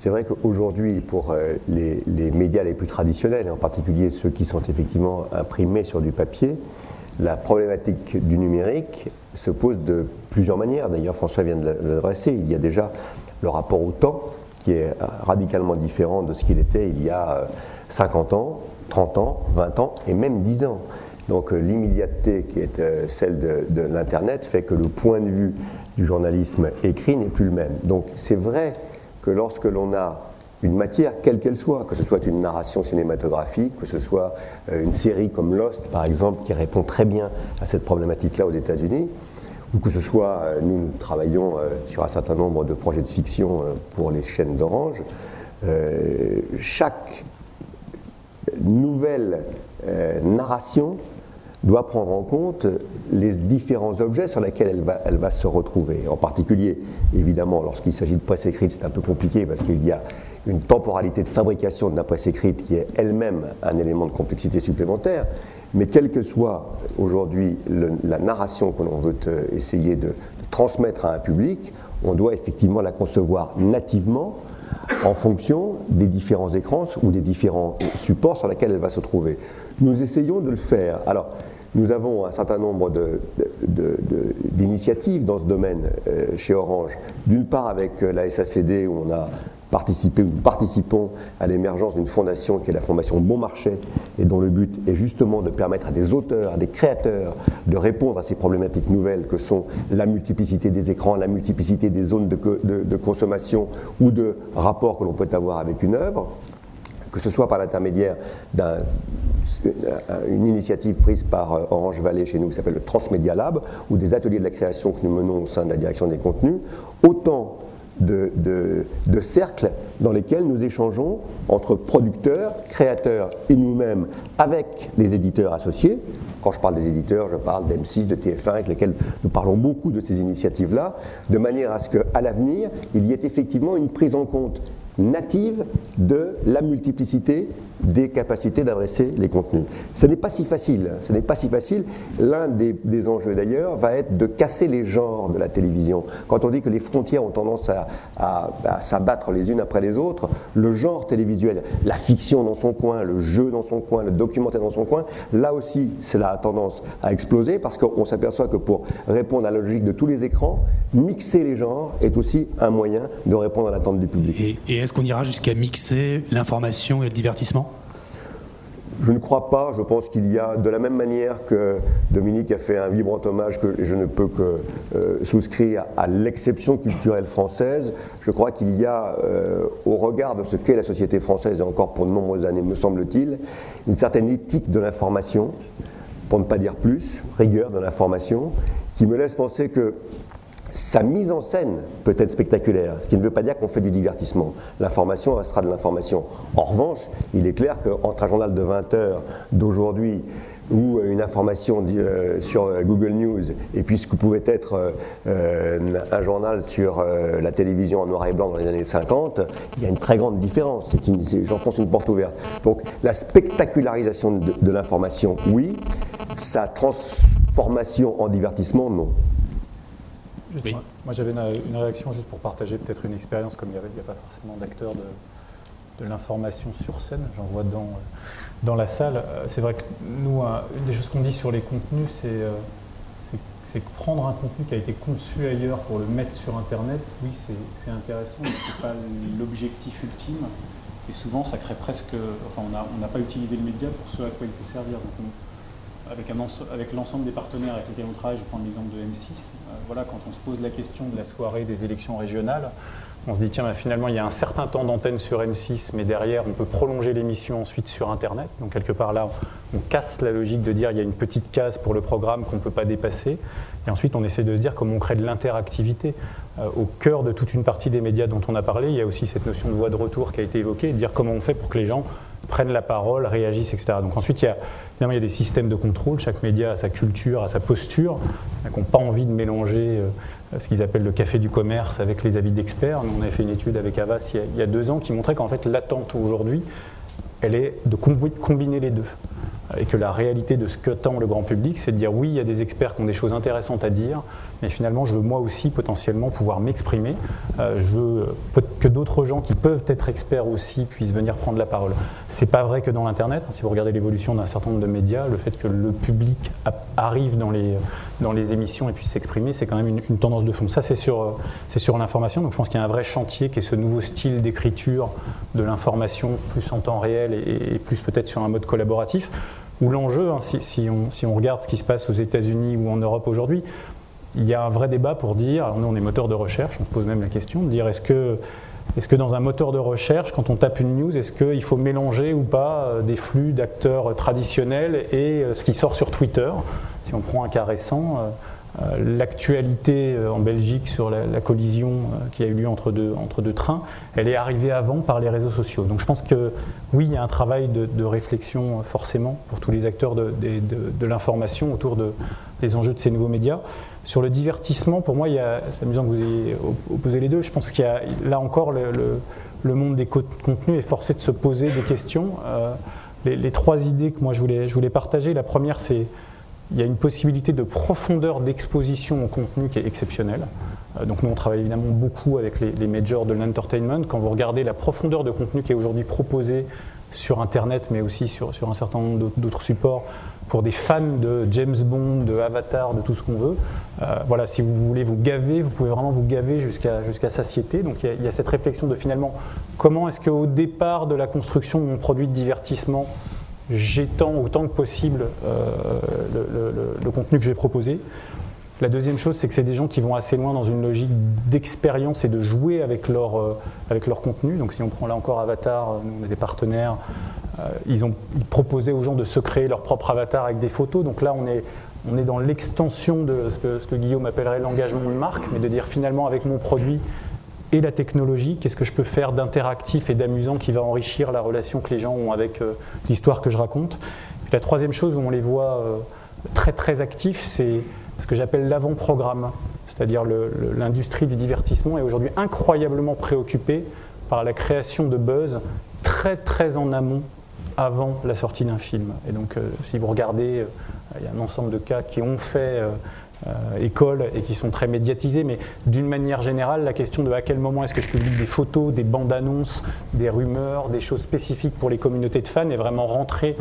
C'est vrai qu'aujourd'hui, pour les médias les plus traditionnels, et en particulier ceux qui sont effectivement imprimés sur du papier, la problématique du numérique se pose de plusieurs manières. D'ailleurs, François vient de l'adresser. Il y a déjà le rapport au temps, qui est radicalement différent de ce qu'il était il y a 50 ans, 30 ans, 20 ans et même 10 ans. Donc l'immédiateté qui est celle de l'Internet fait que le point de vue du journalisme écrit n'est plus le même. Donc c'est vrai que lorsque l'on a une matière, quelle qu'elle soit, que ce soit une narration cinématographique, que ce soit une série comme Lost, par exemple, qui répond très bien à cette problématique-là aux États-Unis, ou que ce soit, nous travaillons sur un certain nombre de projets de fiction pour les chaînes d'Orange, chaque nouvelle narration doit prendre en compte les différents objets sur lesquels elle va se retrouver. En particulier, évidemment, lorsqu'il s'agit de presse écrite, c'est un peu compliqué parce qu'il y a une temporalité de fabrication de la presse écrite qui est elle-même un élément de complexité supplémentaire. Mais quelle que soit aujourd'hui la narration que l'on veut essayer de transmettre à un public, on doit effectivement la concevoir nativement en fonction des différents écrans ou des différents supports sur lesquels elle va se trouver. Nous essayons de le faire. Alors, nous avons un certain nombre d'initiatives dans ce domaine chez Orange. D'une part avec la SACD où on a participé, nous participons à l'émergence d'une fondation qui est la fondation Bon Marché et dont le but est justement de permettre à des auteurs, à des créateurs de répondre à ces problématiques nouvelles que sont la multiplicité des écrans, la multiplicité des zones de consommation ou de rapports que l'on peut avoir avec une œuvre, que ce soit par l'intermédiaire d'une initiative prise par Orange Valley chez nous qui s'appelle le Transmedia Lab ou des ateliers de la création que nous menons au sein de la direction des contenus, autant de cercles dans lesquels nous échangeons entre producteurs, créateurs et nous-mêmes avec les éditeurs associés. Quand je parle des éditeurs, je parle d'M6, de TF1, avec lesquels nous parlons beaucoup de ces initiatives-là, de manière à ce qu'à l'avenir, il y ait effectivement une prise en compte native de la multiplicité des capacités d'adresser les contenus. Ce n'est pas si facile, ce n'est pas si facile. L'un des enjeux d'ailleurs va être de casser les genres de la télévision. Quand on dit que les frontières ont tendance à s'abattre les unes après les autres, le genre télévisuel, la fiction dans son coin, le jeu dans son coin, le documentaire dans son coin, là aussi cela a tendance à exploser parce qu'on s'aperçoit que pour répondre à la logique de tous les écrans, mixer les genres est aussi un moyen de répondre à l'attente du public. Et est-ce qu'on ira jusqu'à mixer l'information et le divertissement ? Je ne crois pas. Je pense qu'il y a, de la même manière que Dominique a fait un vibrant hommage que je ne peux que souscrire à l'exception culturelle française, je crois qu'il y a, au regard de ce qu'est la société française, et encore pour de nombreuses années, me semble-t-il, une certaine éthique de l'information, pour ne pas dire plus, rigueur de l'information, qui me laisse penser que sa mise en scène peut être spectaculaire, ce qui ne veut pas dire qu'on fait du divertissement. L'information restera de l'information. En revanche, il est clair qu'entre un journal de 20 heures d'aujourd'hui ou une information sur Google News et puis ce que pouvait être un journal sur la télévision en noir et blanc dans les années 50, il y a une très grande différence. J'enfonce une porte ouverte. Donc la spectacularisation de l'information, oui. Sa transformation en divertissement, non. Oui. Moi j'avais une réaction juste pour partager peut-être une expérience, comme il n'y a pas forcément d'acteurs de l'information sur scène, j'en vois dans la salle. C'est vrai que nous, une des choses qu'on dit sur les contenus, c'est que prendre un contenu qui a été conçu ailleurs pour le mettre sur Internet, oui c'est intéressant, mais ce n'est pas l'objectif ultime. Et souvent ça crée presque, enfin on n'a pas utilisé le média pour ce à quoi il peut servir. Donc, avec l'ensemble des partenaires avec lesquels on travaille, je prends l'exemple de M6, voilà, quand on se pose la question de la soirée des élections régionales, on se dit tiens, finalement il y a un certain temps d'antenne sur M6, mais derrière on peut prolonger l'émission ensuite sur Internet. Donc quelque part là, on casse la logique de dire il y a une petite case pour le programme qu'on ne peut pas dépasser. Et ensuite on essaie de se dire comment on crée de l'interactivité. Au cœur de toute une partie des médias dont on a parlé, il y a aussi cette notion de voix de retour qui a été évoquée, de dire comment on fait pour que les gens prennent la parole, réagissent, etc. Donc ensuite, il y a des systèmes de contrôle. Chaque média a sa culture, a sa posture, qui n'ont pas envie de mélanger ce qu'ils appellent le café du commerce avec les avis d'experts. Nous, on avait fait une étude avec Havas il y a 2 ans qui montrait qu'en fait, l'attente aujourd'hui, elle est de combiner les deux. Et que la réalité de ce qu'attend le grand public, c'est de dire oui, il y a des experts qui ont des choses intéressantes à dire, mais finalement je veux moi aussi potentiellement pouvoir m'exprimer, je veux que d'autres gens qui peuvent être experts aussi puissent venir prendre la parole. C'est pas vrai que dans l'Internet, si vous regardez l'évolution d'un certain nombre de médias, le fait que le public arrive dans les émissions et puisse s'exprimer, c'est quand même une tendance de fond. Ça c'est sur l'information, donc je pense qu'il y a un vrai chantier qui est ce nouveau style d'écriture de l'information, plus en temps réel et plus peut-être sur un mode collaboratif, où l'enjeu, hein, si on regarde ce qui se passe aux États-Unis ou en Europe aujourd'hui, il y a un vrai débat pour dire, alors nous on est moteur de recherche, on se pose même la question de dire est-ce que dans un moteur de recherche, quand on tape une news, est-ce qu'il faut mélanger ou pas des flux d'acteurs traditionnels et ce qui sort sur Twitter? Si on prend un cas récent, l'actualité en Belgique sur la collision qui a eu lieu entre deux trains, elle est arrivée avant par les réseaux sociaux. Donc je pense que oui, il y a un travail de réflexion forcément pour tous les acteurs de l'information autour des enjeux de ces nouveaux médias. Sur le divertissement, pour moi, c'est amusant que vous ayez opposé les deux, je pense qu'il y a là encore le monde des contenus est forcé de se poser des questions. Les trois idées que moi je voulais partager, la première c'est il y a une possibilité de profondeur d'exposition au contenu qui est exceptionnelle. Donc nous on travaille évidemment beaucoup avec les majors de l'entertainment. Quand vous regardez la profondeur de contenu qui est aujourd'hui proposée sur Internet, mais aussi sur un certain nombre d'autres supports, pour des fans de James Bond, de Avatar, de tout ce qu'on veut, voilà, si vous voulez vous gaver, vous pouvez vraiment vous gaver jusqu'à satiété. Donc il y a cette réflexion de finalement comment est-ce qu'au départ de la construction de mon produit de divertissement, j'étends autant que possible le contenu que je vais proposer. La deuxième chose, c'est que c'est des gens qui vont assez loin dans une logique d'expérience et de jouer avec leur contenu. Donc si on prend là encore Avatar, nous on est des partenaires, ils proposaient aux gens de se créer leur propre avatar avec des photos. Donc là on est dans l'extension de ce que Guillaume appellerait l'engagement de marque, mais de dire finalement avec mon produit et la technologie, qu'est-ce que je peux faire d'interactif et d'amusant qui va enrichir la relation que les gens ont avec l'histoire que je raconte. Et la troisième chose où on les voit très très actifs, c'est ce que j'appelle l'avant-programme, c'est-à-dire l'industrie du divertissement est aujourd'hui incroyablement préoccupée par la création de buzz très très en amont avant la sortie d'un film. Et donc si vous regardez, il y a un ensemble de cas qui ont fait école et qui sont très médiatisés, mais d'une manière générale, la question de à quel moment est-ce que je publie des photos, des bandes-annonces, des rumeurs, des choses spécifiques pour les communautés de fans est vraiment rentrée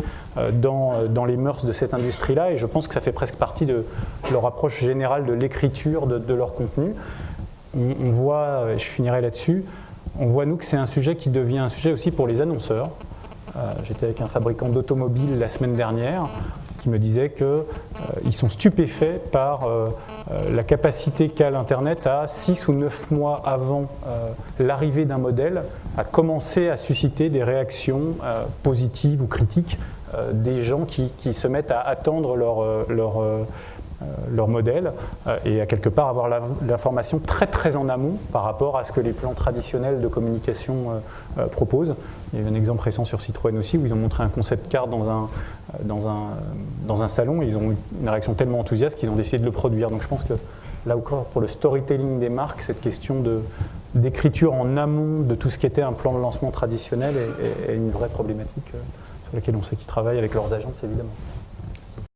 dans les mœurs de cette industrie-là, et je pense que ça fait presque partie de leur approche générale de l'écriture de leur contenu. On voit, et je finirai là-dessus, on voit nous que c'est un sujet qui devient un sujet aussi pour les annonceurs. J'étais avec un fabricant d'automobiles la semaine dernière qui me disait qu'ils sont stupéfaits par la capacité qu'a l'Internet à 6 ou 9 mois avant l'arrivée d'un modèle à commencer à susciter des réactions positives ou critiques des gens qui se mettent à attendre leur modèle et à quelque part avoir l'information très très en amont par rapport à ce que les plans traditionnels de communication proposent. Il y a eu un exemple récent sur Citroën aussi où ils ont montré un concept car dans un salon et ils ont eu une réaction tellement enthousiaste qu'ils ont décidé de le produire. Donc je pense que là encore pour le storytelling des marques, cette question d'écriture en amont de tout ce qui était un plan de lancement traditionnel est une vraie problématique sur laquelle on sait qu'ils travaillent avec leurs agences évidemment.